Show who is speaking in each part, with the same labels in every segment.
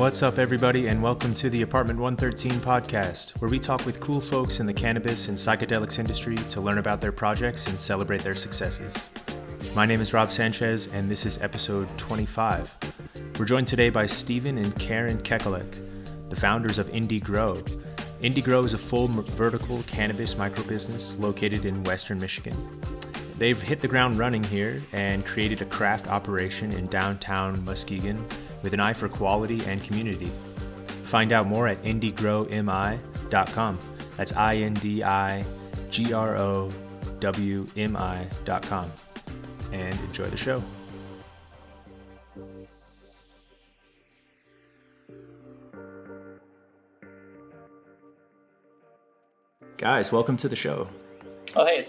Speaker 1: What's up, everybody, and welcome to the Apartment 113 podcast, where we talk with cool folks in the cannabis and psychedelics industry to learn about their projects and celebrate their successes. My name is Rob Sanchez, and this is episode 25. We're joined today by Steven and Karen Kekelik, the founders of Indigrow. Indigrow is a full vertical cannabis microbusiness located in Western Michigan. They've hit the ground running here and created a craft operation in downtown Muskegon with an eye for quality and community. Find out more at indigrowmi.com. That's INDIGROWMI.com. And enjoy the show. Guys, welcome to the show.
Speaker 2: Oh, hey,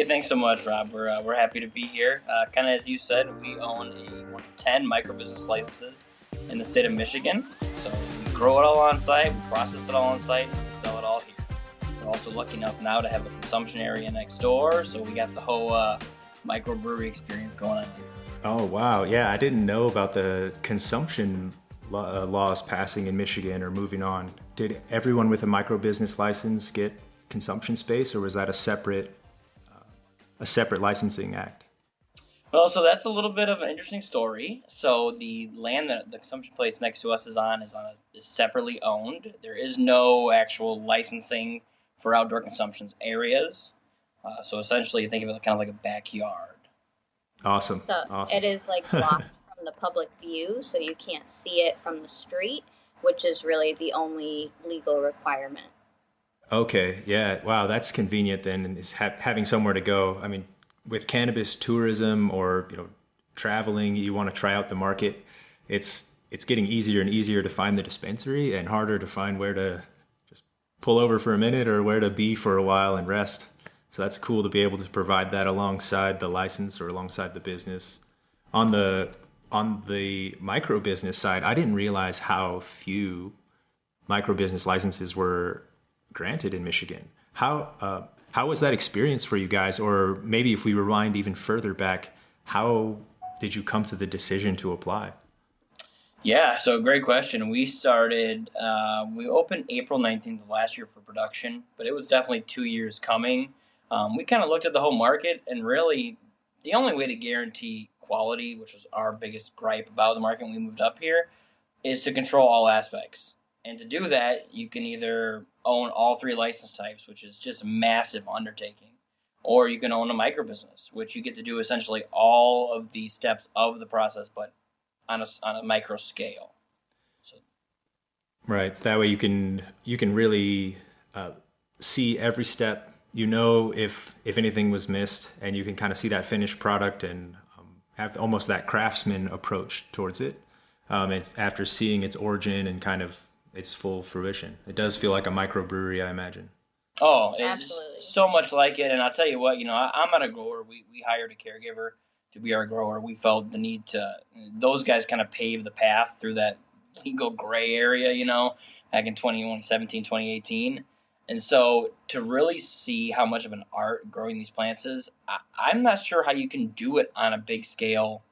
Speaker 2: thanks so much, Rob. We're happy to be here. Kind of as you said, we own one of 10 microbusiness licenses in the state of Michigan. So we grow it all on site, we process it all on site, and we sell it all here. We're also lucky enough now to have a consumption area next door, so we got the whole microbrewery experience going on here.
Speaker 1: Oh, wow. Yeah, I didn't know about the consumption laws passing in Michigan or moving on. Did everyone with a microbusiness license get consumption space, or was that a separate licensing act?
Speaker 2: Well, so that's a little bit of an interesting story. So the land that the consumption place next to us is separately owned. There is no actual licensing for outdoor consumption areas. So essentially, think of it kind of like a backyard.
Speaker 1: Awesome.
Speaker 3: So
Speaker 1: awesome.
Speaker 3: It is like blocked from the public view, so you can't see it from the street, which is really the only legal requirement.
Speaker 1: Okay, yeah, wow, that's convenient then, and is having somewhere to go. I mean, with cannabis tourism or traveling, you want to try out the market. It's getting easier and easier to find the dispensary, and harder to find where to just pull over for a minute or where to be for a while and rest. So that's cool to be able to provide that alongside the license or alongside the business. On the micro business side, I didn't realize how few micro business licenses were granted in Michigan. How was that experience for you guys? Or maybe if we rewind even further back, how did you come to the decision to apply?
Speaker 2: Yeah, so great question. We opened April 19th of last year for production, but it was definitely 2 years coming. We kind of looked at the whole market, and really the only way to guarantee quality, which was our biggest gripe about the market when we moved up here, is to control all aspects. And to do that, you can either own all three license types, which is just a massive undertaking, or you can own a microbusiness, which you get to do essentially all of the steps of the process, but on a micro scale. So,
Speaker 1: right. That way you can really see every step. You know if anything was missed, and you can kind of see that finished product and have almost that craftsman approach towards it. It's after seeing its origin and kind of its full fruition. It does feel like a microbrewery, I imagine.
Speaker 2: Oh, it's
Speaker 3: absolutely
Speaker 2: so much like it. And I'll tell you what, I'm not a grower. We hired a caregiver to be our grower. We felt the need to, those guys kind of paved the path through that legal gray area, back in 2017, 2018. And so to really see how much of an art growing these plants is, I'm not sure how you can do it on a big scale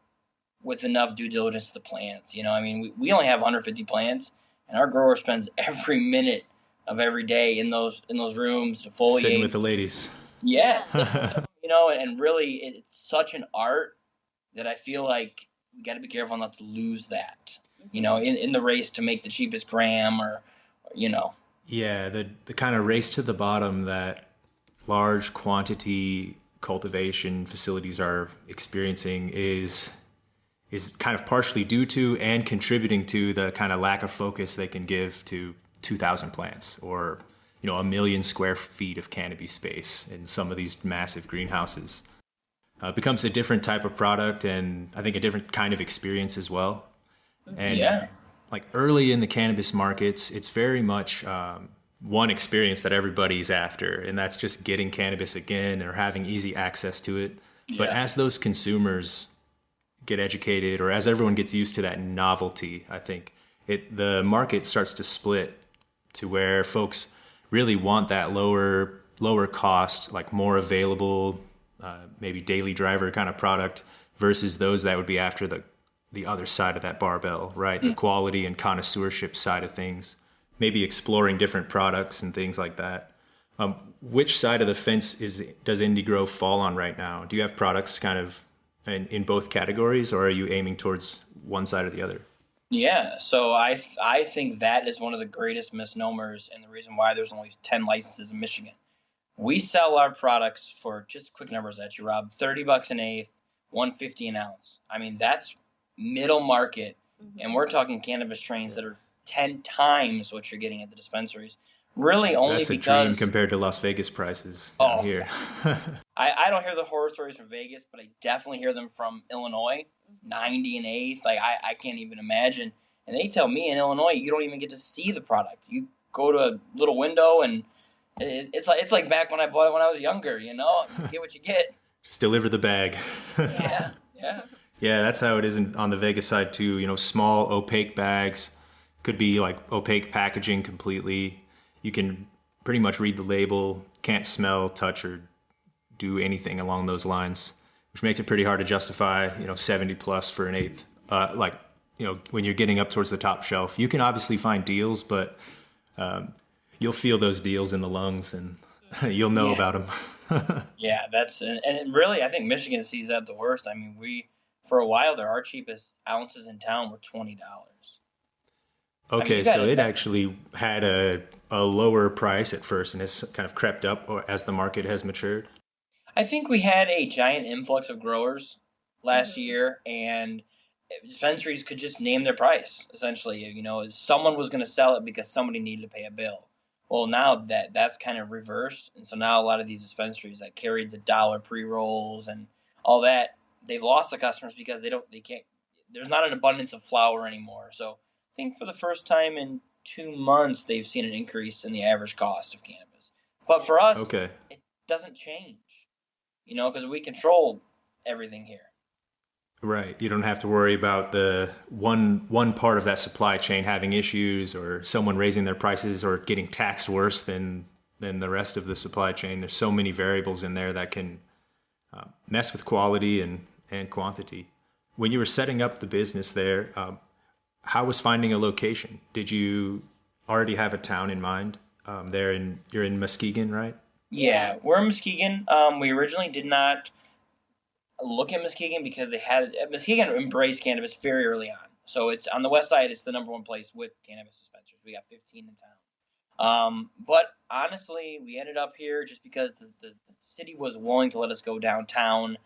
Speaker 2: with enough due diligence to the plants. We only have 150 plants. And our grower spends every minute of every day in those rooms to foliate.
Speaker 1: Sitting with the ladies.
Speaker 2: Yes. And really it's such an art that I feel like we got to be careful not to lose that, in the race to make the cheapest gram or.
Speaker 1: Yeah, the kind of race to the bottom that large quantity cultivation facilities are experiencing is kind of partially due to and contributing to the kind of lack of focus they can give to 2,000 plants or, 1 million square feet of canopy space in some of these massive greenhouses. It becomes a different type of product, and I think a different kind of experience as well. And
Speaker 2: yeah.
Speaker 1: Like early in the cannabis markets, it's very much one experience that everybody's after, and that's just getting cannabis again or having easy access to it. Yeah. But as those consumers get educated, or as everyone gets used to that novelty, I think the market starts to split to where folks really want that lower cost, like more available, maybe daily driver kind of product, versus those that would be after the the other side of that barbell, right? The quality and connoisseurship side of things, maybe exploring different products and things like that. Which side of the fence does Indigrow fall on right now? Do you have products kind of in both categories, or are you aiming towards one side or the other?
Speaker 2: Yeah, so I think that is one of the greatest misnomers, and the reason why there's only 10 licenses in Michigan. We sell our products for, just quick numbers at you, Rob, $30 an eighth, 150 an ounce. I mean, that's middle market, and we're talking cannabis strains that are 10 times what you're getting at the dispensaries. Really, only
Speaker 1: That's a
Speaker 2: because
Speaker 1: dream compared to Las Vegas prices down here.
Speaker 2: I don't hear the horror stories from Vegas, but I definitely hear them from Illinois, 90 an eighth. Like, I can't even imagine. And they tell me in Illinois, you don't even get to see the product. You go to a little window, and it's like back when I bought it when I was younger. You get what you get.
Speaker 1: Just deliver the bag.
Speaker 2: Yeah.
Speaker 1: Yeah, that's how it is on the Vegas side too. Small opaque bags, could be like opaque packaging completely. You can pretty much read the label, can't smell, touch, or do anything along those lines, which makes it pretty hard to justify, 70 plus for an eighth. When you're getting up towards the top shelf, you can obviously find deals, but you'll feel those deals in the lungs, and you'll know about them.
Speaker 2: Yeah, and really, I think Michigan sees that the worst. I mean, for a while there, our cheapest ounces in town were $20.
Speaker 1: Okay, so it actually had a lower price at first and has kind of crept up as the market has matured.
Speaker 2: I think we had a giant influx of growers last year, and dispensaries could just name their price, essentially. Someone was going to sell it because somebody needed to pay a bill. Well, now that's kind of reversed, and so now a lot of these dispensaries that carried the dollar pre-rolls and all that, they've lost the customers because they can't. There's not an abundance of flower anymore. So I think for the first time in 2 months, they've seen an increase in the average cost of cannabis. But for us, it doesn't change, because we control everything here.
Speaker 1: Right. You don't have to worry about the one part of that supply chain having issues, or someone raising their prices or getting taxed worse than the rest of the supply chain. There's so many variables in there that can mess with quality and quantity. When you were setting up the business there, how was finding a location? Did you already have a town in mind? You're in Muskegon, right?
Speaker 2: Yeah, we're in Muskegon. We originally did not look at Muskegon because Muskegon embraced cannabis very early on. So it's on the west side. It's the number one place with cannabis dispensaries. We got 15 in town. But honestly, we ended up here just because the city was willing to let us go downtown,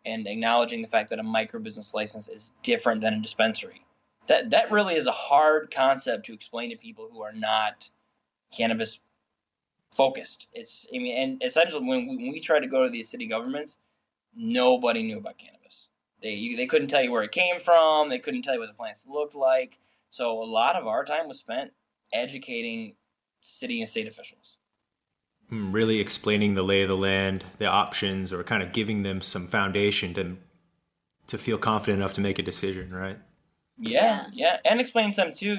Speaker 2: and acknowledging the fact that a micro business license is different than a dispensary. That really is a hard concept to explain to people who are not cannabis focused. And essentially when we try to go to these city governments, nobody knew about cannabis. They couldn't tell you where it came from. They couldn't tell you what the plants looked like. So a lot of our time was spent educating city and state officials.
Speaker 1: Really explaining the lay of the land, the options, or kind of giving them some foundation to feel confident enough to make a decision, right?
Speaker 2: Yeah. And explain to them too,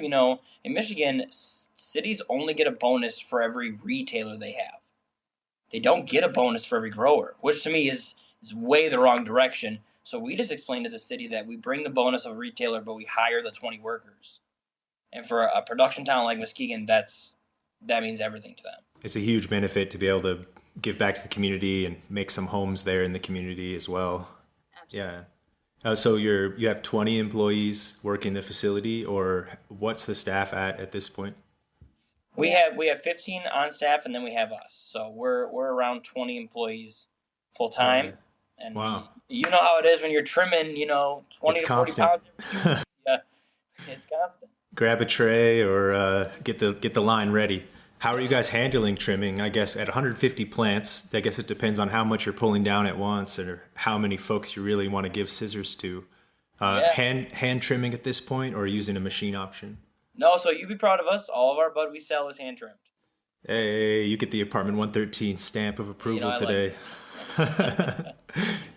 Speaker 2: in Michigan, cities only get a bonus for every retailer they have. They don't get a bonus for every grower, which to me is way the wrong direction. So we just explained to the city that we bring the bonus of a retailer, but we hire the 20 workers. And for a production town like Muskegon, that means everything to them.
Speaker 1: It's a huge benefit to be able to give back to the community and make some homes there in the community as well. Absolutely. Yeah. So you have 20 employees working the facility, or what's the staff at this point?
Speaker 2: We have 15 on staff, and then we have us. So we're around 20 employees full time. And
Speaker 1: wow.
Speaker 2: You know how it is when you're trimming, 20
Speaker 1: it's
Speaker 2: to 40
Speaker 1: constant.
Speaker 2: pounds every 2 weeks. Yeah, it's constant.
Speaker 1: Grab a tray or get the line ready. How are you guys handling trimming? I guess at 150 plants, I guess it depends on how much you're pulling down at once or how many folks you really want to give scissors to. Hand trimming at this point, or using a machine option?
Speaker 2: No, so you'd be proud of us. All of our bud we sell is hand trimmed.
Speaker 1: Hey, you get the apartment 113 stamp of approval today.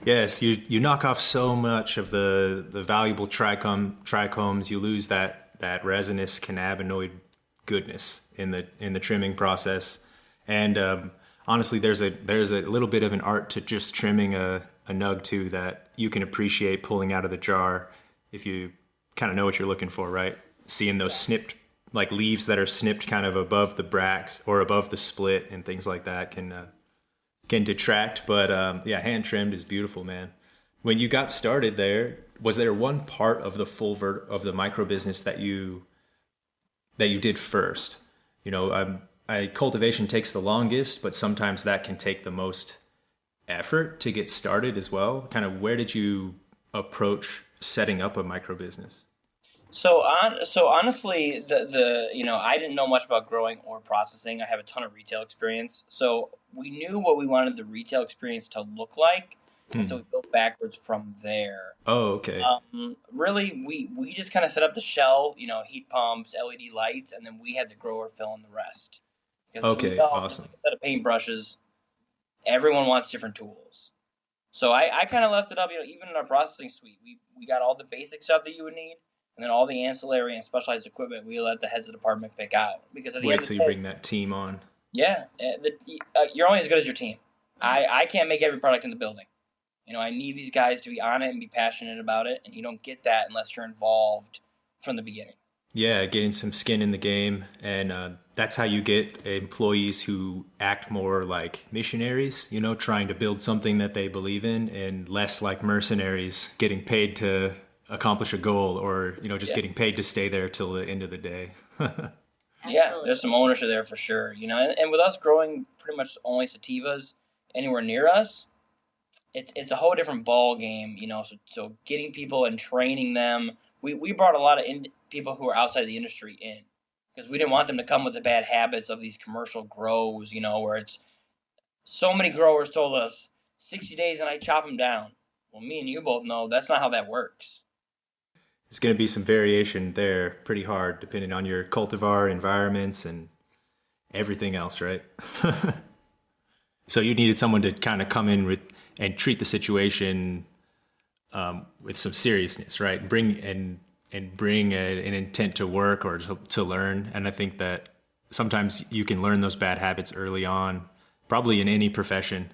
Speaker 1: Yes, you knock off so much of the valuable trichomes. You lose that resinous cannabinoid goodness in the trimming process. And honestly, there's a little bit of an art to just trimming a nug too that you can appreciate pulling out of the jar if you kind of know what you're looking for, right? Seeing those snipped, like leaves that are snipped kind of above the bracts or above the split and things like that can detract. But yeah, hand trimmed is beautiful, man. When you got started there, was there one part of the of the micro business that you did first? You know, cultivation takes the longest, but sometimes that can take the most effort to get started as well. Kind of where did you approach setting up a micro business?
Speaker 2: So honestly, the I didn't know much about growing or processing. I have a ton of retail experience, so we knew what we wanted the retail experience to look like, and so we built backwards from there.
Speaker 1: Oh, okay.
Speaker 2: Really, we just kind of set up the shell, heat pumps, LED lights, and then we had the grower fill in the rest. Because
Speaker 1: Okay, awesome.
Speaker 2: like a set of paintbrushes, everyone wants different tools. So I kind of left it up, even in our processing suite, we got all the basic stuff that you would need, and then all the ancillary and specialized equipment we let the heads of the department pick out. Because at the
Speaker 1: Wait
Speaker 2: end of
Speaker 1: till
Speaker 2: the
Speaker 1: you
Speaker 2: day,
Speaker 1: bring that team on.
Speaker 2: yeah, you're only as good as your team. I can't make every product in the building. I need these guys to be on it and be passionate about it, and you don't get that unless you're involved from the beginning.
Speaker 1: Yeah, getting some skin in the game, and that's how you get employees who act more like missionaries, trying to build something that they believe in, and less like mercenaries getting paid to accomplish a goal, or just getting paid to stay there till the end of the day.
Speaker 2: Yeah, there's some ownership there for sure. And with us growing pretty much only sativas anywhere near us, it's a whole different ball game. So getting people and training them. We brought a lot of people who are outside the industry in, because we didn't want them to come with the bad habits of these commercial grows, where it's so many growers told us 60 days and I chop them down. Well, me and you both know that's not how that works.
Speaker 1: There's going to be some variation there, pretty hard, depending on your cultivar environments and everything else, right? So you needed someone to kind of come in with and treat the situation with some seriousness, right? Bring an intent to work or to learn. And I think that sometimes you can learn those bad habits early on, probably in any profession,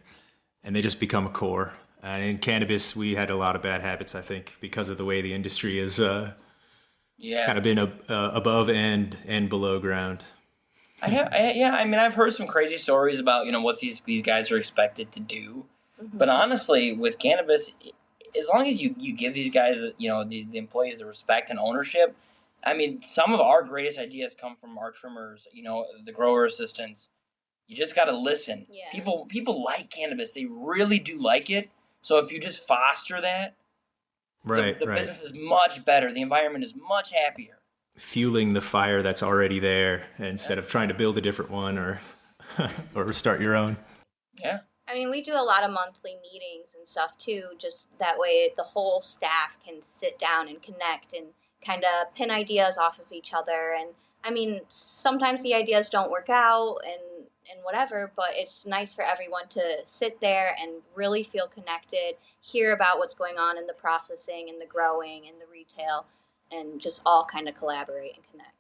Speaker 1: and they just become a core. And in cannabis, we had a lot of bad habits, I think, because of the way the industry has kind of been above and below ground.
Speaker 2: I've heard some crazy stories about what these guys are expected to do, but honestly, with cannabis, as long as you give these guys the employees the respect and ownership, some of our greatest ideas come from our trimmers, the grower assistants. You just got to listen. Yeah. People like cannabis; they really do like it. So if you just foster that, the business is much better. The environment is much happier.
Speaker 1: Fueling the fire that's already there instead of trying to build a different one or start your own.
Speaker 2: Yeah.
Speaker 3: We do a lot of monthly meetings and stuff too, just that way the whole staff can sit down and connect and kind of pin ideas off of each other. And sometimes the ideas don't work out and whatever, but it's nice for everyone to sit there and really feel connected, hear about what's going on in the processing and the growing and the retail, and just all kind of collaborate and connect.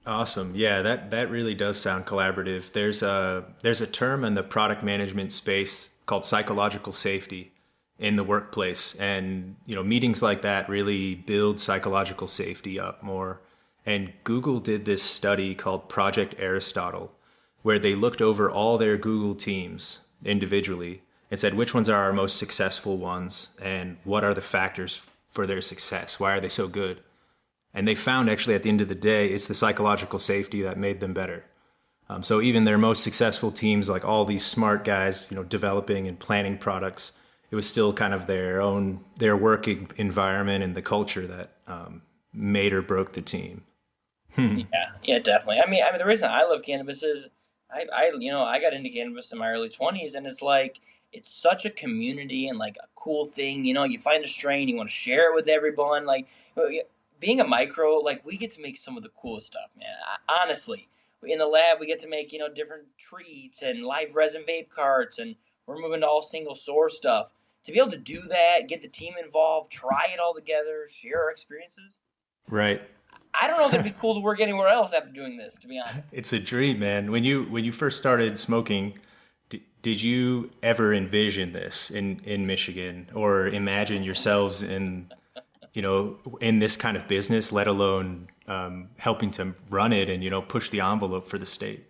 Speaker 1: Awesome. Yeah, that really does sound collaborative. There's a term in the product management space called psychological safety in the workplace. And, meetings like that really build psychological safety up more. And Google did this study called Project Aristotle, where they looked over all their Google teams individually and said, which ones are our most successful ones and what are the factors for their success? Why are they so good? And they found actually at the end of the day, it's the psychological safety that made them better. So even their most successful teams, like all these smart guys, developing and planning products, it was still kind of their working environment and the culture that made or broke the team.
Speaker 2: Yeah, definitely. The reason I love cannabis is I got into cannabis in my early 20s, and it's such a community and like a cool thing. You find a strain, you want to share it with everyone. Like, being a micro, we get to make some of the coolest stuff, man. Honestly, in the lab, we get to make, different treats and live resin vape carts, and we're moving to all single source stuff. To be able to do that, get the team involved, try it all together, share our experiences.
Speaker 1: Right.
Speaker 2: I don't know if it'd be cool to work anywhere else after doing this, to be honest.
Speaker 1: It's a dream, man. When you first started smoking, did you ever envision this in Michigan or imagine yourselves in in this kind of business, let alone helping to run it and, push the envelope for the state.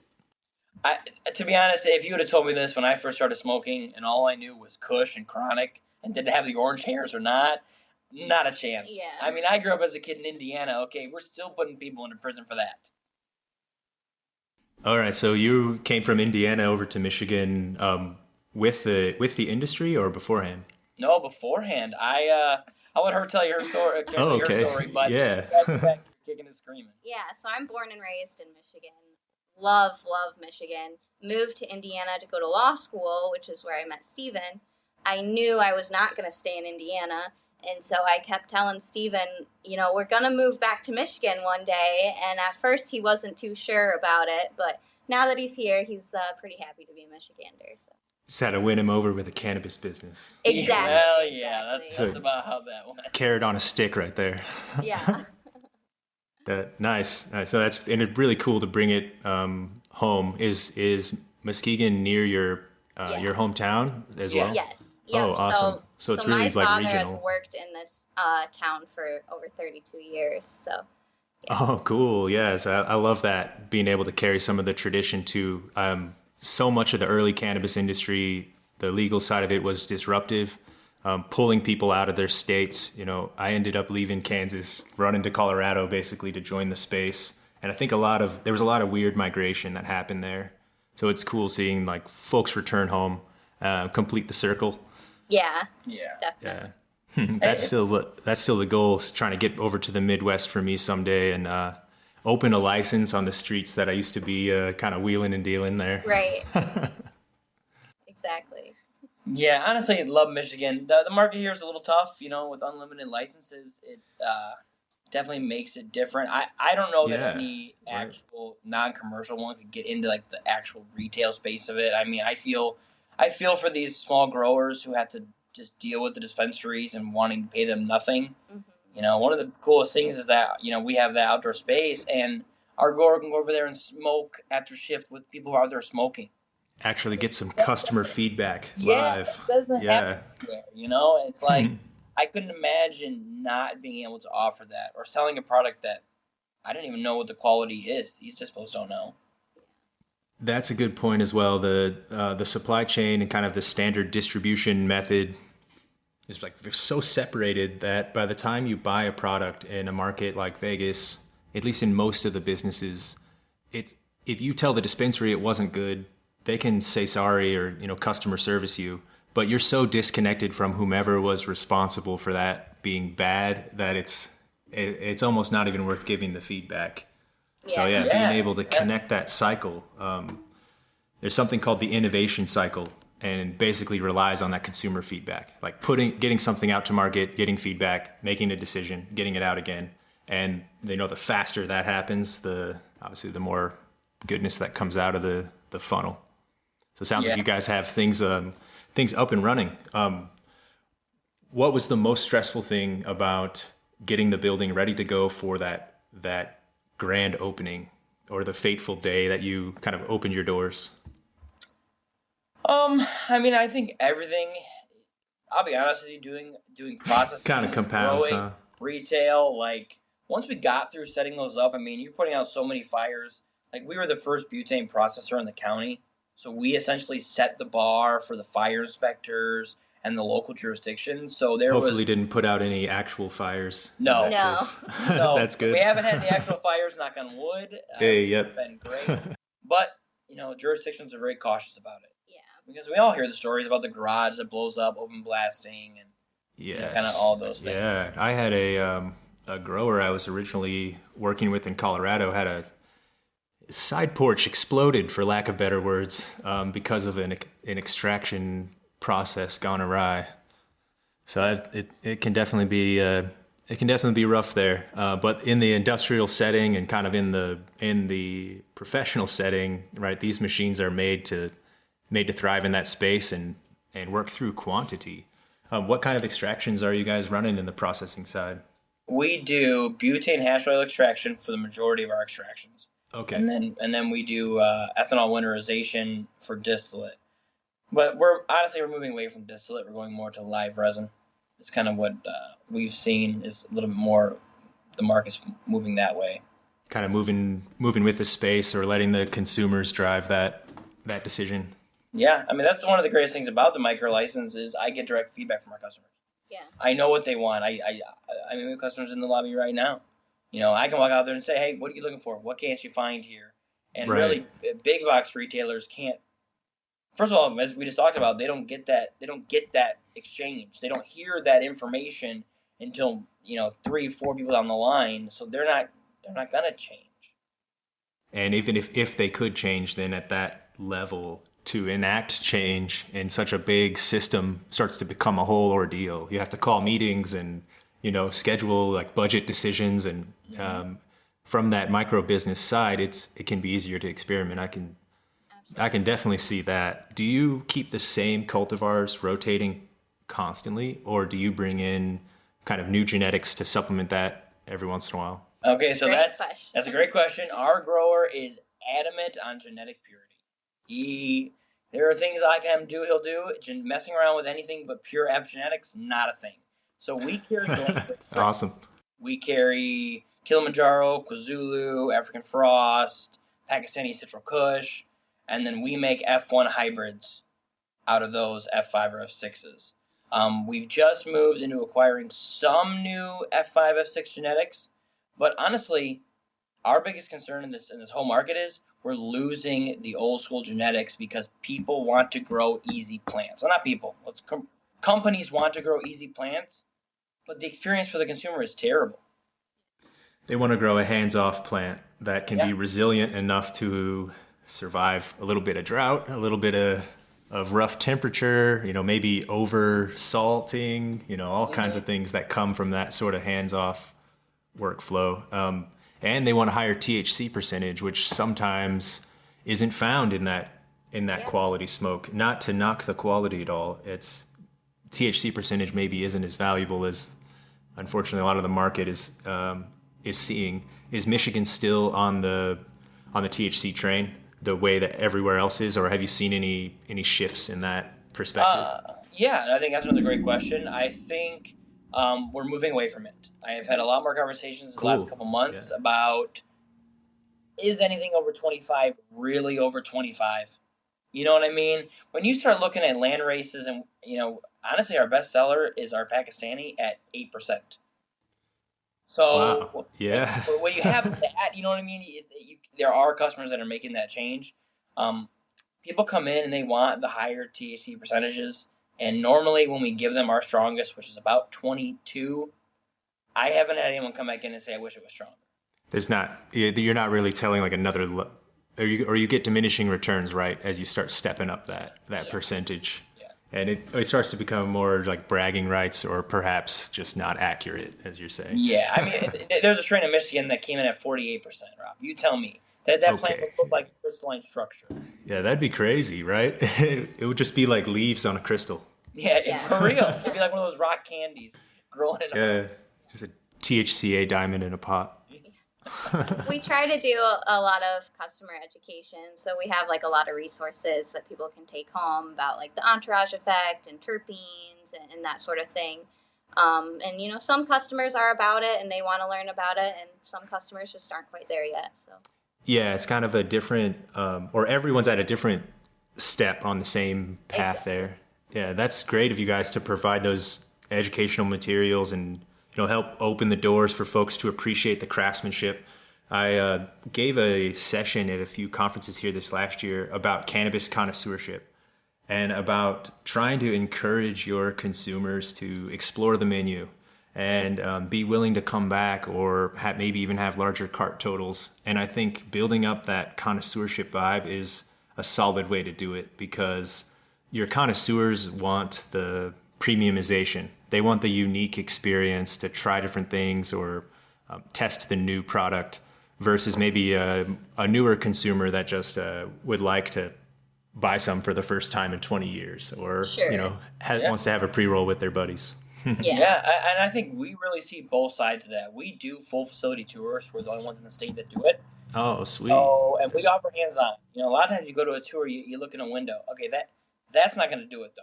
Speaker 2: To be honest, if you would have told me this when I first started smoking and all I knew was Kush and Chronic and didn't have the orange hairs or not a chance.
Speaker 3: Yeah.
Speaker 2: I mean, I grew up as a kid in Indiana. Okay, we're still putting people into prison for that.
Speaker 1: All right. So you came from Indiana over to Michigan with the industry or beforehand?
Speaker 2: No, beforehand. I'll let her tell you her story.
Speaker 1: Oh, okay.
Speaker 2: Her story, but
Speaker 1: Yeah.
Speaker 2: back, kicking and screaming.
Speaker 3: Yeah, so I'm born and raised in Michigan. Love Michigan. Moved to Indiana to go to law school, which is where I met Steven. I knew I was not going to stay in Indiana, and so I kept telling Steven, we're going to move back to Michigan one day, and at first he wasn't too sure about it, but now that he's here, he's pretty happy to be a Michigander. So.
Speaker 1: Just had to win him over with a cannabis business.
Speaker 3: Exactly.
Speaker 2: Well, yeah,
Speaker 3: exactly.
Speaker 2: that's about how that went.
Speaker 1: Carrot on a stick right there.
Speaker 3: Yeah.
Speaker 1: Nice. So and it's really cool to bring it home. Is Muskegon near your hometown as well?
Speaker 3: Yes. Yep.
Speaker 1: Oh, awesome. So it's really
Speaker 3: my father
Speaker 1: regional.
Speaker 3: has worked in this town for over 32 years. So. Yeah.
Speaker 1: Oh, cool. Yes, I love that, being able to carry some of the tradition to so much of the early cannabis industry. The legal side of it was disruptive. Pulling people out of their states. I ended up leaving Kansas, running to Colorado basically to join the space. And I think there was a lot of weird migration that happened there. So it's cool seeing like folks return home, complete the circle.
Speaker 3: Yeah.
Speaker 2: Yeah.
Speaker 3: Definitely.
Speaker 1: Yeah. That's still the goal, is trying to get over to the Midwest for me someday and open a license on the streets that I used to be kind of wheeling and dealing there.
Speaker 3: Right. Exactly.
Speaker 2: Yeah, honestly, I love Michigan. The market here is a little tough, with unlimited licenses. It definitely makes it different. I don't know that any actual non-commercial one could get into like the actual retail space of it. I mean, I feel for these small growers who have to just deal with the dispensaries and wanting to pay them nothing. Mm-hmm. One of the coolest things is that we have the outdoor space and our grower can go over there and smoke after shift with people who are out there smoking.
Speaker 1: Actually get some customer feedback live.
Speaker 2: That doesn't happen there, It's like, I couldn't imagine not being able to offer that or selling a product that I don't even know what the quality is. These dispos don't know.
Speaker 1: That's a good point as well. The supply chain and kind of the standard distribution method is like they're so separated that by the time you buy a product in a market like Vegas, at least in most of the businesses, if you tell the dispensary it wasn't good, they can say sorry or customer service you, but you're so disconnected from whomever was responsible for that being bad that it's almost not even worth giving the feedback. Yeah. So being able to connect that cycle. There's something called the innovation cycle, and basically relies on that consumer feedback, like getting something out to market, getting feedback, making a decision, getting it out again. And the faster that happens, obviously the more goodness that comes out of the funnel. So it sounds like you guys have things up and running. What was the most stressful thing about getting the building ready to go for that grand opening, or the fateful day that you kind of opened your doors?
Speaker 2: I mean, I think everything. I'll be honest with you, doing processing,
Speaker 1: kind of compounds,
Speaker 2: growing, retail. Like once we got through setting those up, I mean, you're putting out so many fires. Like we were the first butane processor in the county. So we essentially set the bar for the fire inspectors and the local jurisdictions. So
Speaker 1: hopefully didn't put out any actual fires.
Speaker 2: No.
Speaker 1: No. That's good.
Speaker 2: We haven't had any actual fires, knock on wood. It's been great. But, jurisdictions are very cautious about it.
Speaker 3: Yeah.
Speaker 2: Because we all hear the stories about the garage that blows up, open blasting, and kind of all those things.
Speaker 1: Yeah. I had a grower I was originally working with in Colorado had a side porch exploded, for lack of better words, because of an extraction process gone awry. So it can definitely be rough there. But in the industrial setting and kind of in the professional setting, right? These machines are made to thrive in that space and work through quantity. What kind of extractions are you guys running in the processing side?
Speaker 2: We do butane hash oil extraction for the majority of our extractions.
Speaker 1: Okay.
Speaker 2: And then we do ethanol winterization for distillate. But we're moving away from distillate. We're going more to live resin. It's kind of what we've seen is a little bit more. The market's moving that way.
Speaker 1: Kind of moving with the space, or letting the consumers drive that decision.
Speaker 2: Yeah, I mean that's one of the greatest things about the micro license is I get direct feedback from our customers.
Speaker 3: Yeah.
Speaker 2: I know what they want. I mean, we have customers in the lobby right now. I can walk out there and say, "Hey, what are you looking for? What can't you find here?" And
Speaker 1: Right.
Speaker 2: really, big box retailers can't. First of all, as we just talked about, they don't get that. They don't get that exchange. They don't hear that information until 3, 4 people down the line. So they're not gonna change.
Speaker 1: And even if they could change, then at that level, to enact change in such a big system starts to become a whole ordeal. You have to call meetings and schedule like budget decisions, and from that micro business side, it can be easier to experiment. I can definitely see that. Do you keep the same cultivars rotating constantly, or do you bring in kind of new genetics to supplement that every once in a while?
Speaker 2: Okay, so
Speaker 3: Great
Speaker 2: that's
Speaker 3: question.
Speaker 2: a great question. Our grower is adamant on genetic purity. There are things I can have him do, he'll do. Messing around with anything but pure epigenetics, not a thing. So we carry
Speaker 1: That's awesome.
Speaker 2: We carry Kilimanjaro, KwaZulu, African Frost, Pakistani Citral Kush, and then we make F1 hybrids out of those F5 or F6s. We've just moved into acquiring some new F5, F6 genetics, but honestly, our biggest concern in this whole market is we're losing the old school genetics because people want to grow easy plants. Well, not people. Companies want to grow easy plants, but the experience for the consumer is terrible.
Speaker 1: They want to grow a hands-off plant that can be resilient enough to survive a little bit of drought, a little bit of rough temperature, maybe over salting, all kinds of things that come from that sort of hands-off workflow. And they want a higher THC percentage, which sometimes isn't found in that quality smoke. Not to knock the quality at all. It's THC percentage maybe isn't as valuable as, unfortunately, a lot of the market is seeing. Is Michigan still on the THC train the way that everywhere else is, or have you seen any shifts in that perspective?
Speaker 2: Yeah, I think that's another great question. I think we're moving away from it. I have had a lot more conversations in the last couple months about, is anything over 25 really over 25? You know what I mean? When you start looking at land races, and honestly, our best seller is our Pakistani at 8%. So
Speaker 1: Wow. Yeah.
Speaker 2: when you have that, you know what I mean? There are customers that are making that change. People come in and they want the higher THC percentages. And normally when we give them our strongest, which is about 22, I haven't had anyone come back in and say, I wish it was stronger.
Speaker 1: You're not really telling like another, or you get diminishing returns, right, as you start stepping up that percentage. Yeah. And it starts to become more like bragging rights, or perhaps just not accurate, as you're saying.
Speaker 2: Yeah, I mean, there's a strain in Michigan that came in at 48%, Rob. You tell me. That plant would look like a crystalline structure.
Speaker 1: Yeah, that'd be crazy, right? It would just be like leaves on a crystal.
Speaker 2: Yeah, for real. It'd be like one of those rock candies growing in a
Speaker 1: just a THCA diamond in a pot.
Speaker 3: We try to do a lot of customer education, so we have like a lot of resources that people can take home about like the entourage effect and terpenes and that sort of thing. And some customers are about it and they want to learn about it, and some customers just aren't quite there yet. So
Speaker 1: yeah, it's kind of a different, or everyone's at a different step on the same path there. Yeah, that's great of you guys to provide those educational materials and help open the doors for folks to appreciate the craftsmanship. I gave a session at a few conferences here this last year about cannabis connoisseurship and about trying to encourage your consumers to explore the menu and be willing to come back, or maybe even have larger cart totals. And I think building up that connoisseurship vibe is a solid way to do it, because your connoisseurs want the premiumization. They want the unique experience to try different things or test the new product, versus maybe a newer consumer that just would like to buy some for the first time in 20 years, or wants to have a pre-roll with their buddies.
Speaker 2: Yeah, and I think we really see both sides of that. We do full facility tours. We're the only ones in the state that do it.
Speaker 1: Oh, sweet.
Speaker 2: And we offer hands-on. A lot of times you go to a tour, you look in a window. Okay, that's not going to do it, though.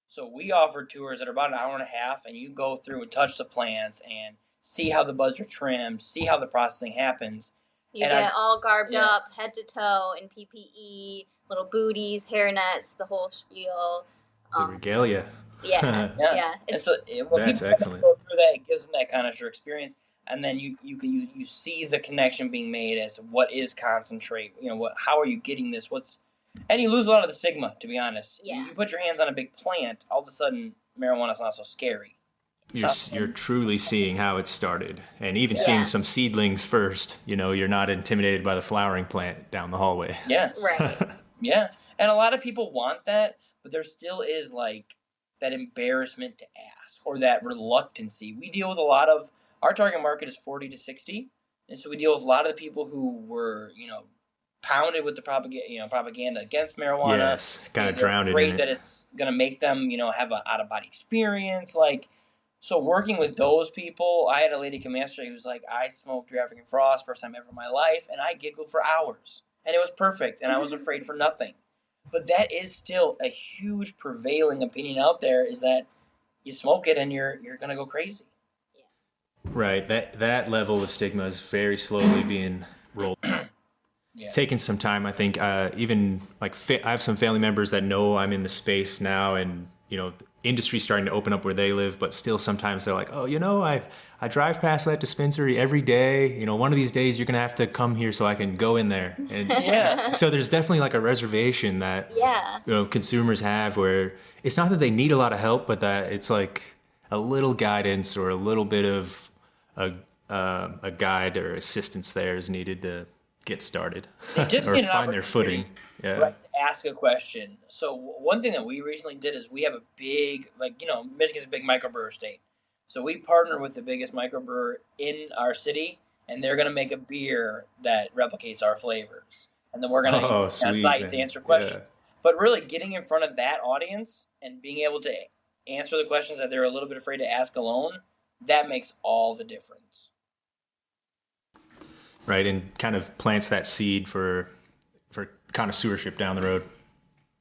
Speaker 2: So we offer tours that are about an hour and a half, and you go through and touch the plants and see how the buds are trimmed, see how the processing happens.
Speaker 3: You
Speaker 2: And
Speaker 3: get all garbed
Speaker 2: yeah.
Speaker 3: up, head to toe, in PPE, little booties, hair nets, the whole spiel.
Speaker 1: The regalia.
Speaker 3: Yeah, yeah.
Speaker 2: And so when
Speaker 1: That's
Speaker 2: people
Speaker 1: excellent.
Speaker 2: go through that, it gives them that connoisseur experience, and then you see the connection being made as to what is concentrate. How are you getting this? And you lose a lot of the stigma, to be honest.
Speaker 3: Yeah.
Speaker 2: You put your hands on a big plant, all of a sudden marijuana's not so scary.
Speaker 1: You're truly seeing how it started, and even seeing some seedlings first. You're not intimidated by the flowering plant down the hallway.
Speaker 2: Yeah.
Speaker 3: Right.
Speaker 2: Yeah. And a lot of people want that, but there still is like that embarrassment to ask or that reluctancy. We deal with a lot of our target market is 40 to 60, and so we deal with a lot of the people who were pounded with the propaganda against marijuana.
Speaker 1: Yes, kind of drowned
Speaker 2: afraid
Speaker 1: in it.
Speaker 2: that it's gonna make them have an out of body experience. So working with those people, I had a lady come yesterday who was like, I smoked African Frost first time ever in my life, and I giggled for hours, and it was perfect, and I was afraid for nothing. But that is still a huge prevailing opinion out there, is that you smoke it and you're gonna go crazy.
Speaker 1: Right. That level of stigma is very slowly being rolled.
Speaker 2: Yeah.
Speaker 1: Taking some time, I think. Even I have some family members that know I'm in the space now, and the industry's starting to open up where they live, but still sometimes they're like, oh, I drive past that dispensary every day. One of these days you're gonna have to come here so I can go in there. And
Speaker 2: Yeah.
Speaker 1: so there's definitely like a reservation that consumers have, where it's not that they need a lot of help, but that it's like a little guidance or a little bit of a guide or assistance there is needed to get started
Speaker 2: They just
Speaker 1: or
Speaker 2: need an
Speaker 1: find their footing.
Speaker 2: opportunity,
Speaker 1: Yeah.
Speaker 2: right, to ask a question. So one thing that we recently did is we have a big, Michigan's a big microbrewer state. So we partner with the biggest microbrewer in our city, and they're going to make a beer that replicates our flavors. And then we're going to use that
Speaker 1: sweet,
Speaker 2: site
Speaker 1: man.
Speaker 2: to answer questions.
Speaker 1: Yeah.
Speaker 2: But really getting in front of that audience and being able to answer the questions that they're a little bit afraid to ask alone, that makes all the difference.
Speaker 1: Right, and kind of plants that seed for connoisseurship down the road.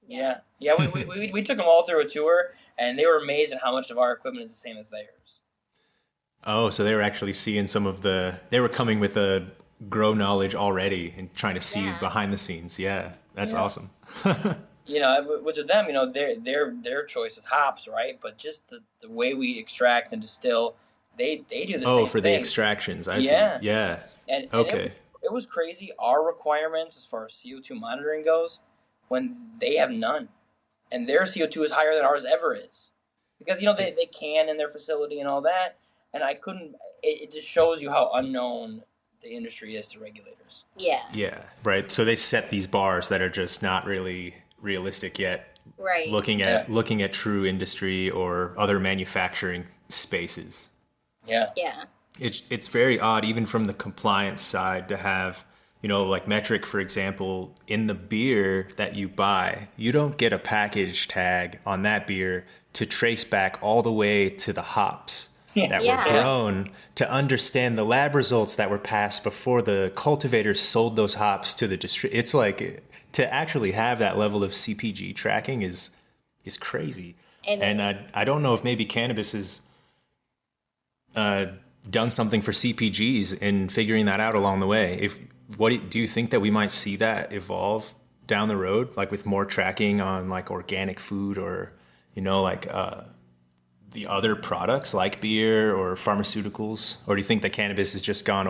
Speaker 2: Yeah. We took them all through a tour, and they were amazed at how much of our equipment is the same as theirs.
Speaker 1: Oh, so they were actually seeing they were coming with a grow knowledge already and trying to see behind the scenes. Yeah, that's awesome.
Speaker 2: Which of them, their choice is hops, right? But just the way we extract and distill, they do the same thing.
Speaker 1: Oh, for the extractions, I see. Yeah.
Speaker 2: And
Speaker 1: okay.
Speaker 2: It was crazy, our requirements as far as CO2 monitoring goes, when they have none. And their CO2 is higher than ours ever is. Because, they can in their facility and all that. And it just shows you how unknown the industry is to regulators.
Speaker 3: Yeah.
Speaker 1: Yeah, right. So they set these bars that are just not really realistic yet.
Speaker 3: Right.
Speaker 1: Looking at true industry or other manufacturing spaces.
Speaker 2: Yeah.
Speaker 3: Yeah.
Speaker 1: It's very odd, even from the compliance side, to have, like Metric, for example, in the beer that you buy, you don't get a package tag on that beer to trace back all the way to the hops that were grown, to understand the lab results that were passed before the cultivators sold those hops to the distributor. It's like, to actually have that level of CPG tracking is crazy. And I don't know if maybe cannabis is done something for CPGs in figuring that out along the way. Do you think that we might see that evolve down the road, like with more tracking on like organic food or, the other products like beer or pharmaceuticals? Or do you think that cannabis has just gone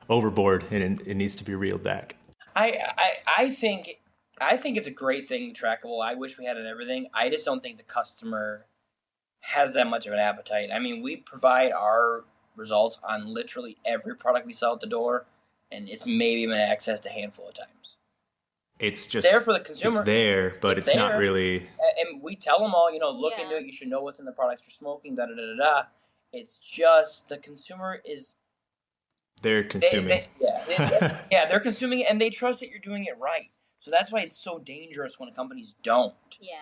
Speaker 1: overboard and it needs to be reeled back?
Speaker 2: I think it's a great thing, trackable. I wish we had it in everything. I just don't think the customer has that much of an appetite. I mean, we provide our results on literally every product we sell at the door, and it's maybe been accessed a handful of times.
Speaker 1: It's just
Speaker 2: there for the consumer.
Speaker 1: It's there, but it's not really.
Speaker 2: And we tell them all, look into it. You should know what's in the products you're smoking. Da da da da da. It's just the consumer is.
Speaker 1: They're consuming.
Speaker 2: They're consuming it, and they trust that you're doing it right. So that's why it's so dangerous when companies don't.
Speaker 3: Yeah.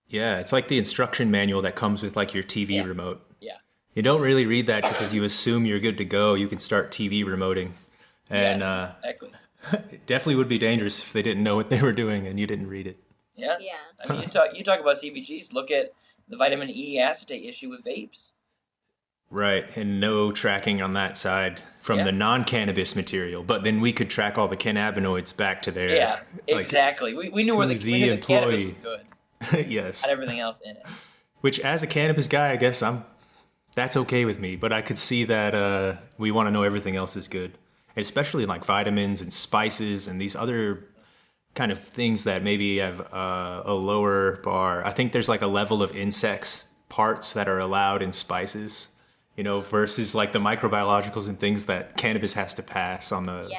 Speaker 1: Yeah, it's like the instruction manual that comes with like your TV remote.
Speaker 2: Yeah.
Speaker 1: You don't really read that because you assume you're good to go. You can start TV remoting. And
Speaker 2: exactly.
Speaker 1: It definitely would be dangerous if they didn't know what they were doing and you didn't read it.
Speaker 2: Yeah.
Speaker 3: Yeah.
Speaker 2: I mean, you talk about CBGs. Look at the vitamin E acetate issue with vapes.
Speaker 1: Right, and no tracking on that side from the non-cannabis material, but then we could track all the cannabinoids back to their
Speaker 2: Yeah, exactly. We knew where
Speaker 1: to
Speaker 2: we knew the cannabis was good.
Speaker 1: Yes.
Speaker 2: Had everything else in it.
Speaker 1: Which, as a cannabis guy, I guess that's okay with me. But I could see that we want to know everything else is good, and especially like vitamins and spices and these other kind of things that maybe have a lower bar. I think there's like a level of insects parts that are allowed in spices, versus like the microbiologicals and things that cannabis has to pass on the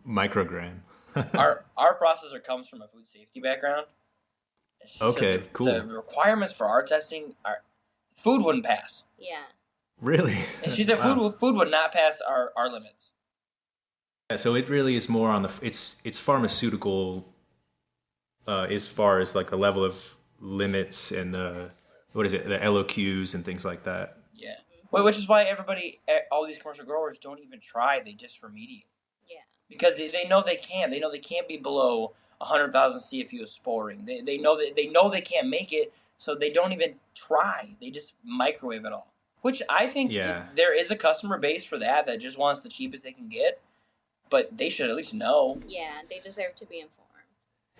Speaker 1: microgram.
Speaker 2: Our processor comes from a food safety background.
Speaker 1: Okay, cool.
Speaker 2: The requirements for our testing food wouldn't pass.
Speaker 3: Yeah.
Speaker 1: Really?
Speaker 2: And she said food would not pass our limits.
Speaker 1: Yeah, so it really is more on it's pharmaceutical as far as like the level of limits and the LOQs and things like that.
Speaker 2: Yeah. Well, which is why all these commercial growers don't even try. They just remediate.
Speaker 3: Yeah.
Speaker 2: Because they know they can't. They know they can't be below 100,000 CFU of sporing. They know they can't make it, so they don't even try. They just microwave it all. Which I think there is a customer base for that just wants the cheapest they can get, but they should at least know.
Speaker 3: Yeah, they deserve to be informed.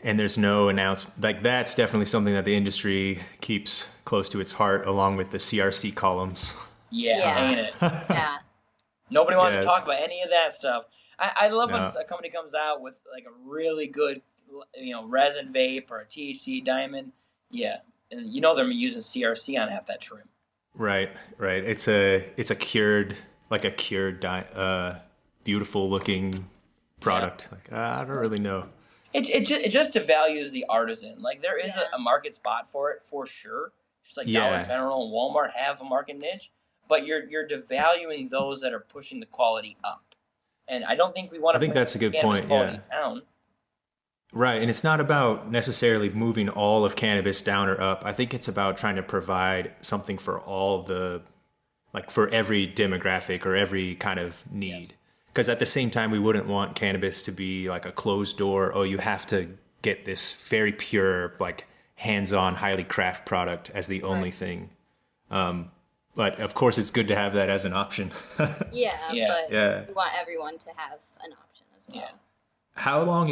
Speaker 1: And there's no announcement. Like, that's definitely something that the industry keeps close to its heart, along with the CRC columns.
Speaker 2: Yeah. Ain't it?
Speaker 3: Yeah.
Speaker 2: Nobody wants to talk about any of that stuff. I love when a company comes out with like a really good, resin vape or a THC diamond. Yeah, and they're using CRC on half that trim.
Speaker 1: Right. It's a cured, beautiful looking product.
Speaker 2: Yeah.
Speaker 1: Like, I don't really know.
Speaker 2: It just devalues the artisan. Like, there is a market spot for it for sure. Just like Dollar General and Walmart have a market niche, but you're devaluing those that are pushing the quality up. And I don't think we want to.
Speaker 1: I think that's a good point. Yeah.
Speaker 2: Down.
Speaker 1: Right, and it's not about necessarily moving all of cannabis down or up. I think it's about trying to provide something for for every demographic or every kind of need. Because at the same time, we wouldn't want cannabis to be like a closed door. Oh, you have to get this very pure, like hands-on, highly craft product as the only thing. But of course, it's good to have that as an option.
Speaker 3: But we want everyone to have an option as well.
Speaker 2: Yeah.
Speaker 1: How long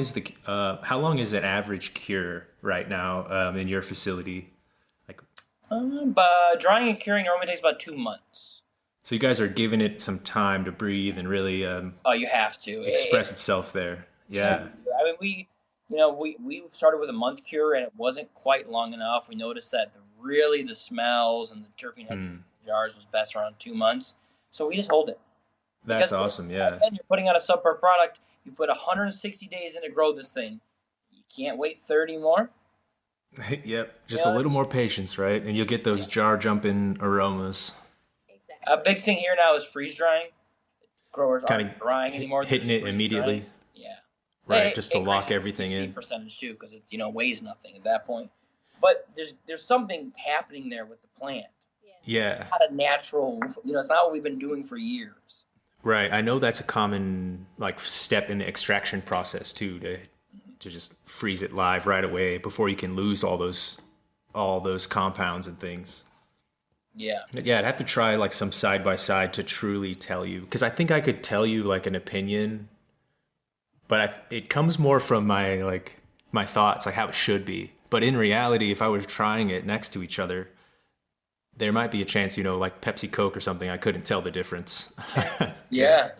Speaker 1: is an average cure right now in your facility?
Speaker 2: But drying and curing normally takes about 2 months.
Speaker 1: So you guys are giving it some time to breathe and really
Speaker 2: you have to
Speaker 1: express itself there. Yeah.
Speaker 2: I mean, we started with a month cure and it wasn't quite long enough. We noticed that the smells and the terpene heads in the jars was best around 2 months. So we just hold it.
Speaker 1: That's awesome. Yeah.
Speaker 2: And you're putting out a subpar product. You put 160 days in to grow this thing. You can't wait 30 more.
Speaker 1: Yep. Just a little more patience, right? And you'll get those jar jumping aromas.
Speaker 2: A big thing here now is freeze drying. Growers aren't drying anymore.
Speaker 1: Hitting it immediately.
Speaker 2: Drying. Yeah.
Speaker 1: Right, just to lock everything in.
Speaker 2: Percentage too, because it weighs nothing at that point. But there's something happening there with the plant.
Speaker 1: Yeah.
Speaker 2: It's not a natural. It's not what we've been doing for years.
Speaker 1: Right. I know that's a common step in the extraction process too, to just freeze it live right away before you can lose all those compounds and things.
Speaker 2: Yeah.
Speaker 1: Yeah, I'd have to try some side by side to truly tell you, because I think I could tell you an opinion, but it comes more from my thoughts, how it should be. But in reality, if I was trying it next to each other, there might be a chance, like Pepsi Coke or something, I couldn't tell the difference.
Speaker 2: Yeah,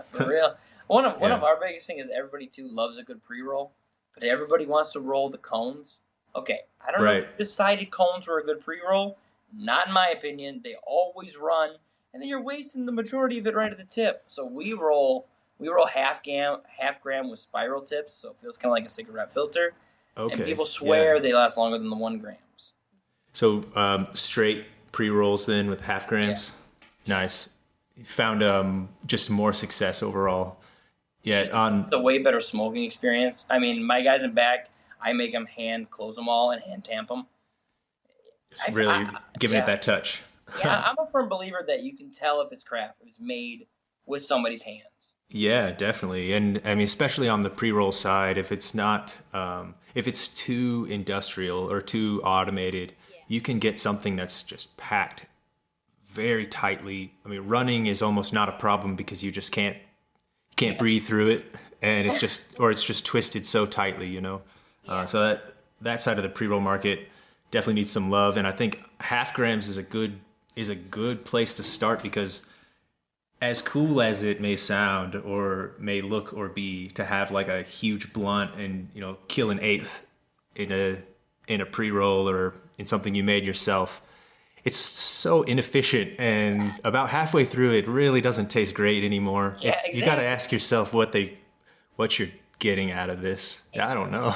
Speaker 2: for real. One of our biggest thing is everybody too loves a good pre-roll, but everybody wants to roll the cones. Okay, I don't know who decided cones were a good pre-roll. Not in my opinion. They always run, and then you're wasting the majority of it right at the tip. So we roll half gram with spiral tips, so it feels kind of like a cigarette filter. Okay. And people swear they last longer than the 1 grams. So
Speaker 1: straight pre-rolls then with half grams. Yeah. Nice. Found just more success overall. Yeah,
Speaker 2: it's a way better smoking experience. I mean, my guys in back, I make them hand close them all and hand tamp them.
Speaker 1: Just really giving it that touch.
Speaker 2: Yeah, I'm a firm believer that you can tell if it's craft, if it's made with somebody's hands.
Speaker 1: Yeah, definitely. And I mean, especially on the pre-roll side, if if it's too industrial or too automated, you can get something that's just packed very tightly. I mean, running is almost not a problem because you just can't breathe through it, and it's just twisted so tightly, you know. So that side of the pre-roll market definitely needs some love, and I think half grams is a good place to start, because as cool as it may sound or may look or be to have like a huge blunt and, you know, kill an eighth in a pre-roll or in something you made yourself, it's so inefficient, and about halfway through it really doesn't taste great anymore.
Speaker 2: Yeah, exactly.
Speaker 1: You got to ask yourself what you're getting out of this. I don't know.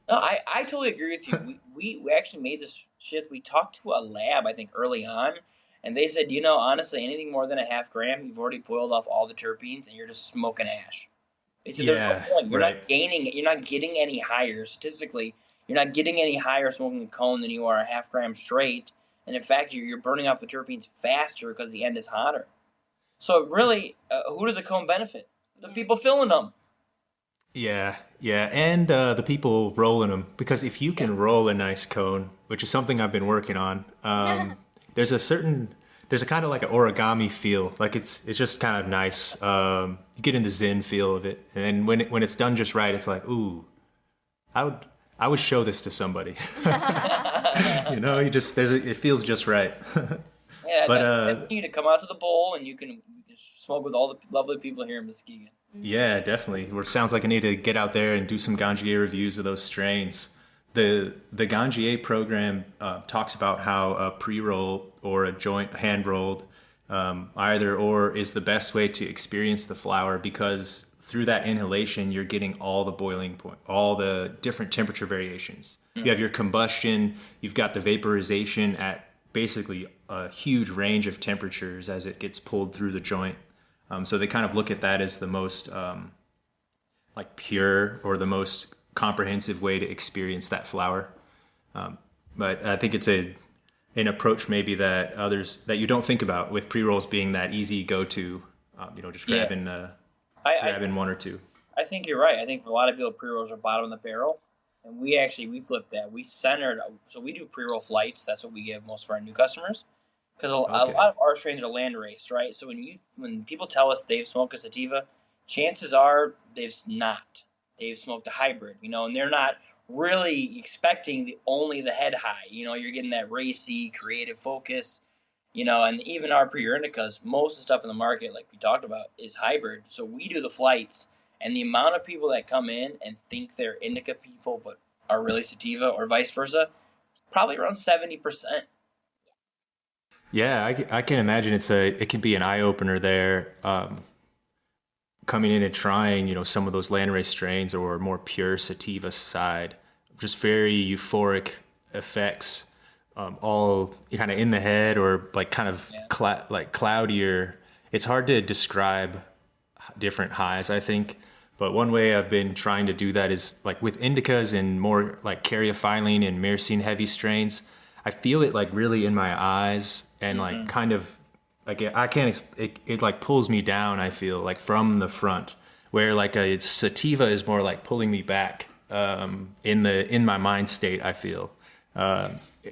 Speaker 2: No, I totally agree with you. We actually made this shift. We talked to a lab, I think, early on, and they said, you know, honestly, anything more than a half gram, you've already boiled off all the terpenes, and you're just smoking ash. They said there's no point. You're not getting any higher. Statistically, you're not getting any higher smoking a cone than you are a half gram straight. And in fact, you're burning off the terpenes faster because the end is hotter. So really, who does a cone benefit? The people filling them.
Speaker 1: Yeah, and the people rolling them, because if you can roll a nice cone, which is something I've been working on, there's a kind of like an origami feel. Like it's just kind of nice. You get in the zen feel of it, and when it's done just right, it's like, ooh, I would show this to somebody. You know, it feels just right.
Speaker 2: Yeah,
Speaker 1: but
Speaker 2: you need to come out to the bowl, and you can smoke with all the lovely people here in Muskegon.
Speaker 1: Yeah, definitely. It sounds like I need to get out there and do some Ganjier reviews of those strains. The Ganjier program talks about how a pre-roll or a joint hand-rolled either or is the best way to experience the flower, because through that inhalation, you're getting all the boiling point, all the different temperature variations. You have your combustion, you've got the vaporization at basically a huge range of temperatures as it gets pulled through the joint. So they kind of look at that as the most like pure or the most comprehensive way to experience that flower. But I think it's an approach maybe that you don't think about, with pre-rolls being that easy go-to, just grabbing one or two.
Speaker 2: I think you're right. I think for a lot of people, pre-rolls are bottom of the barrel. And we flipped that. We centered, so we do pre-roll flights. That's what we give most of our new customers. Because a lot of our strains are landrace, right? So when people tell us they've smoked a sativa, chances are they've not. They've smoked a hybrid, and they're not really expecting only the head high. You're getting that racy, creative focus, and even our pure indicas, most of the stuff in the market, like we talked about, is hybrid. So we do the flights, and the amount of people that come in and think they're indica people but are really sativa, or vice versa, it's probably around 70%.
Speaker 1: Yeah, I can imagine it can be an eye opener there, coming in and trying, some of those landrace strains or more pure sativa side, just very euphoric effects, all kind of in the head or like kind of like cloudier. It's hard to describe different highs, I think. But one way I've been trying to do that is like with indicas and more like caryophyllene and myrcene heavy strains. I feel it like really in my eyes and like kind of like it like pulls me down. I feel like from the front, where like a sativa is more like pulling me back in my mind state. I feel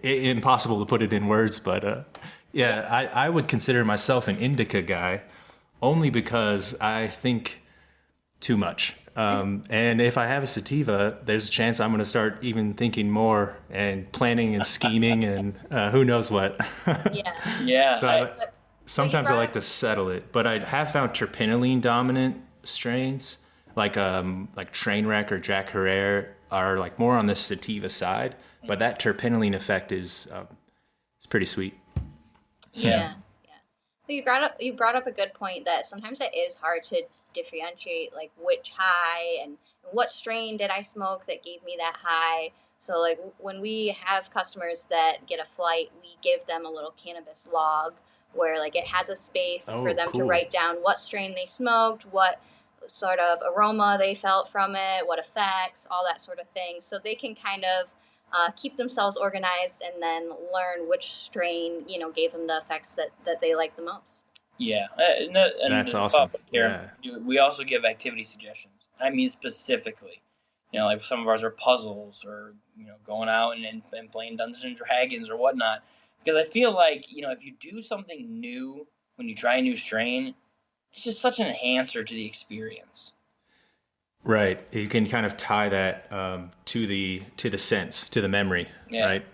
Speaker 1: impossible to put it in words, but I would consider myself an indica guy only because I think too much. And if I have a sativa, there's a chance I'm going to start even thinking more and planning and scheming and who knows what.
Speaker 2: Yeah.
Speaker 1: So sometimes I like to settle it, but I have found terpinolene dominant strains like Trainwreck or Jack Herrera are like more on the sativa side, but that terpinolene effect is pretty sweet.
Speaker 3: Yeah. You brought up a good point that sometimes it is hard to differentiate like which high and what strain did I smoke that gave me that high. So like when we have customers that get a flight, we give them a little cannabis log where like it has a space for them to write down what strain they smoked, what sort of aroma they felt from it, what effects, all that sort of thing. So they can kind of keep themselves organized and then learn which strain, gave them the effects that they like the most.
Speaker 2: Yeah. And
Speaker 1: that's awesome.
Speaker 2: We also give activity suggestions. I mean, specifically. Like some of ours are puzzles or, going out and playing Dungeons and Dragons or whatnot. Because I feel like, if you do something new when you try a new strain, it's just such an enhancer to the experience.
Speaker 1: Right. You can kind of tie that to the sense, to the memory, right?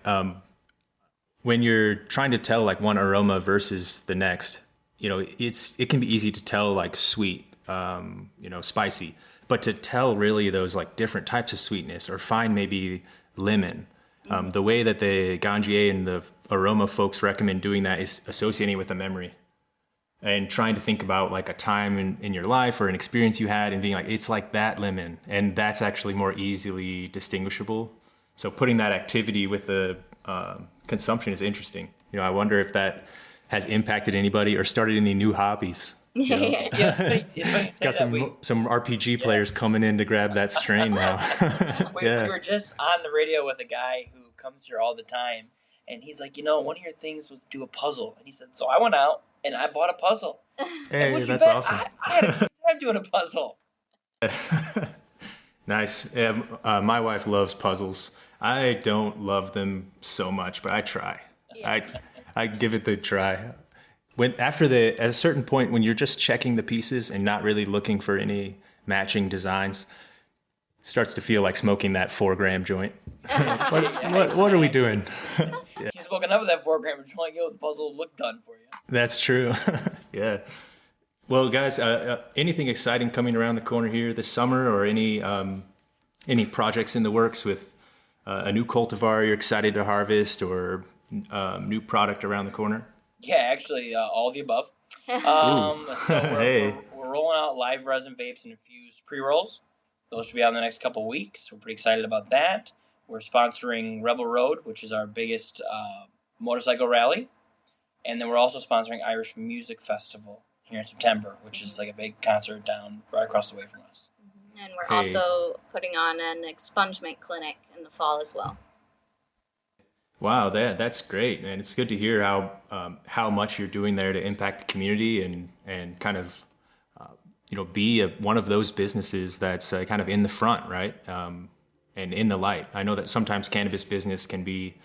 Speaker 1: When you're trying to tell like one aroma versus the next, it can be easy to tell like sweet, spicy, but to tell really those like different types of sweetness or find maybe lemon. The way that the Ganjier and the aroma folks recommend doing that is associating with a memory and trying to think about like a time in your life or an experience you had and being like, it's like that lemon. And that's actually more easily distinguishable. So putting that activity with the consumption is interesting. I wonder if that has impacted anybody or started any new hobbies. Got some RPG players coming in to grab that strain now.
Speaker 2: We were just on the radio with a guy who comes here all the time, and he's like, one of your things was do a puzzle. And he said, so I went out and I bought a puzzle.
Speaker 1: Hey, that's awesome.
Speaker 2: I had a good time doing a puzzle.
Speaker 1: Nice. My wife loves puzzles. I don't love them so much, but I try. Yeah. I give it the try. At a certain point, when you're just checking the pieces and not really looking for any matching designs, it starts to feel like smoking that 4-gram joint. What are we doing?
Speaker 2: You're smoking up with that 4-gram joint, the puzzle will look done for you.
Speaker 1: That's true. Yeah. Well, guys, anything exciting coming around the corner here this summer, or any projects in the works with a new cultivar you're excited to harvest, or new product around the corner?
Speaker 2: Yeah, actually, all of the above. We're rolling out live resin vapes and infused pre-rolls. Those should be out in the next couple of weeks. We're pretty excited about that. We're sponsoring Rebel Road, which is our biggest motorcycle rally. And then we're also sponsoring Irish Music Festival here in September, which is like a big concert down right across the way from us.
Speaker 3: And we're also putting on an expungement clinic in the fall as well.
Speaker 1: Wow, that's great, and it's good to hear how much you're doing there to impact the community and kind of be one of those businesses that's kind of in the front, right, and in the light. I know that sometimes cannabis business can be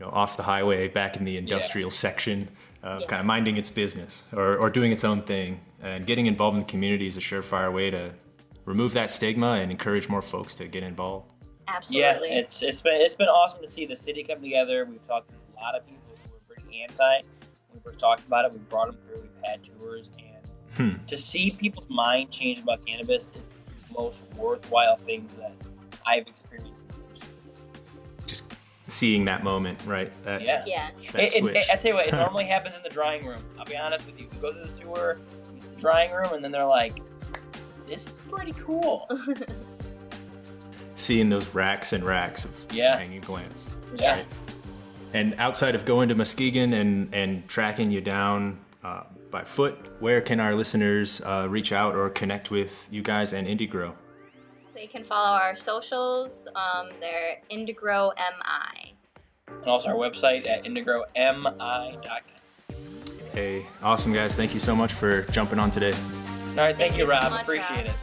Speaker 1: off the highway, back in the industrial section, kind of minding its business or doing its own thing, and getting involved in the community is a surefire way to remove that stigma and encourage more folks to get involved.
Speaker 3: Absolutely.
Speaker 2: Yeah, it's been awesome to see the city come together. We've talked to a lot of people who were pretty anti when we first talked about it. We brought them through. We've had tours, and to see people's mind change about cannabis is the most worthwhile things that I've experienced in this industry.
Speaker 1: Just seeing that moment, right? That switch.
Speaker 2: I tell you what, it normally happens in the drying room. I'll be honest with you. We go through the tour, the drying room, and then they're like, "This is pretty cool."
Speaker 1: Seeing those racks and racks of hanging plants.
Speaker 2: Yeah.
Speaker 1: And outside of going to Muskegon and tracking you down by foot, where can our listeners reach out or connect with you guys and Indigrow?
Speaker 3: They can follow our socials. They're Indigrow MI.
Speaker 2: And also our website at indigrowmi.com.
Speaker 1: Hey, awesome, guys. Thank you so much for jumping on today.
Speaker 2: All right, thank you, Rob. So appreciate it.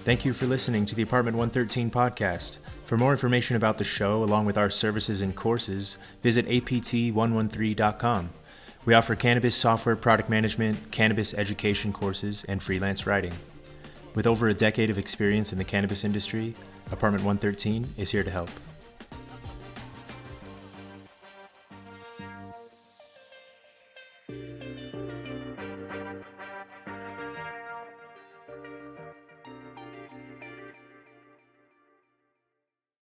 Speaker 1: Thank you for listening to the Apartment 113 podcast. For more information about the show, along with our services and courses, visit apt113.com. We offer cannabis software product management, cannabis education courses, and freelance writing. With over a decade of experience in the cannabis industry, Apartment 113 is here to help.